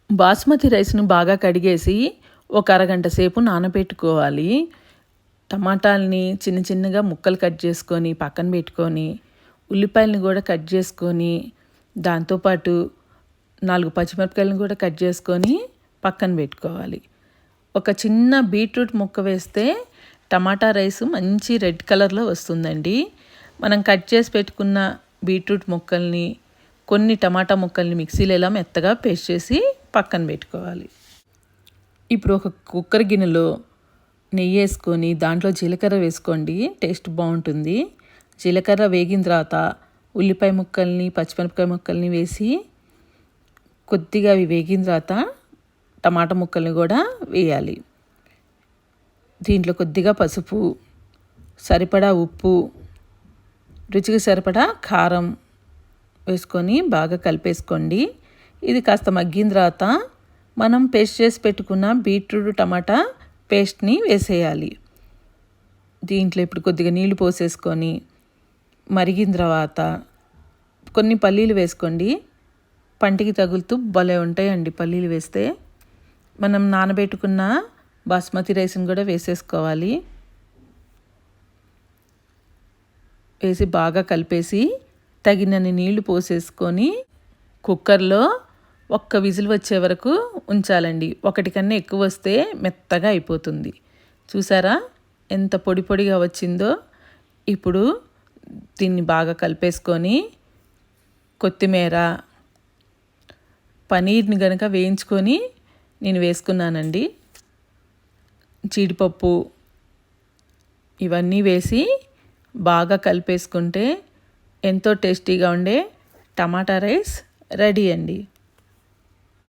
బాస్మతి రైస్ను బాగా కడిగేసి ఒక అరగంట సేపు నానబెట్టుకోవాలి. టమాటాలని చిన్న చిన్నగా ముక్కలు కట్ చేసుకొని పక్కన పెట్టుకొని, ఉల్లిపాయలను కూడా కట్ చేసుకొని, దాంతోపాటు 4 పచ్చిమిరపకాయలను కూడా కట్ చేసుకొని పక్కన పెట్టుకోవాలి. ఒక చిన్న బీట్రూట్ ముక్క వేస్తే టమాటా రైస్ మంచి రెడ్ కలర్లో వస్తుందండి. మనం కట్ చేసి పెట్టుకున్న బీట్రూట్ ముక్కల్ని, కొన్ని టమాటా ముక్కల్ని మిక్సీలో ఇలా మెత్తగా పేస్ట్ చేసి పక్కన పెట్టుకోవాలి. ఇప్పుడు ఒక కుక్కర్ గిన్నెలో నెయ్యి వేసుకొని దాంట్లో జీలకర్ర వేసుకోండి, టేస్ట్ బాగుంటుంది. జీలకర్ర వేగిన తర్వాత ఉల్లిపాయ ముక్కల్ని, పచ్చిమిరపకాయ ముక్కల్ని వేసి కొద్దిగా అవి వేగిన తర్వాత టమాటా ముక్కల్ని కూడా వేయాలి. దీంట్లో కొద్దిగా పసుపు, సరిపడా ఉప్పు, రుచికి సరిపడా కారం వేసుకొని బాగా కలిపేసుకోండి. ఇది కాస్త మగ్గిన తర్వాత మనం పేస్ట్ చేసి పెట్టుకున్న బీట్రూట్ టమాటా పేస్ట్ని వేసేయాలి. దీంట్లో ఇప్పుడు కొద్దిగా నీళ్లు పోసేసుకొని మరిగిన తర్వాత కొన్ని పల్లీలు వేసుకోండి. పంటికి తగులుతూ భలే ఉంటాయండి పల్లీలు వేస్తే. మనం నానబెట్టుకున్న బాస్మతి రైస్ని కూడా వేసేసుకోవాలి. వేసి బాగా కలిపేసి తగినన్ని నీళ్లు పోసేసుకొని కుక్కర్లో ఒక్క విజిల్ వచ్చే వరకు ఉంచాలండి. ఒకటి కన్నా ఎక్కువ వస్తే మెత్తగా అయిపోతుంది. చూసారా ఎంత పొడి పొడిగా వచ్చిందో? ఇప్పుడు దీన్ని బాగా కలిపేసుకొని కొత్తిమీర, పనీర్ని కనుక వేయించుకొని నేను వేసుకున్నానండి, జీడిపప్పు ఇవన్నీ వేసి బాగా కలిపేసుకుంటే ఎంతో టేస్టీగా ఉండే టమాటా రైస్ రెడీ అండి.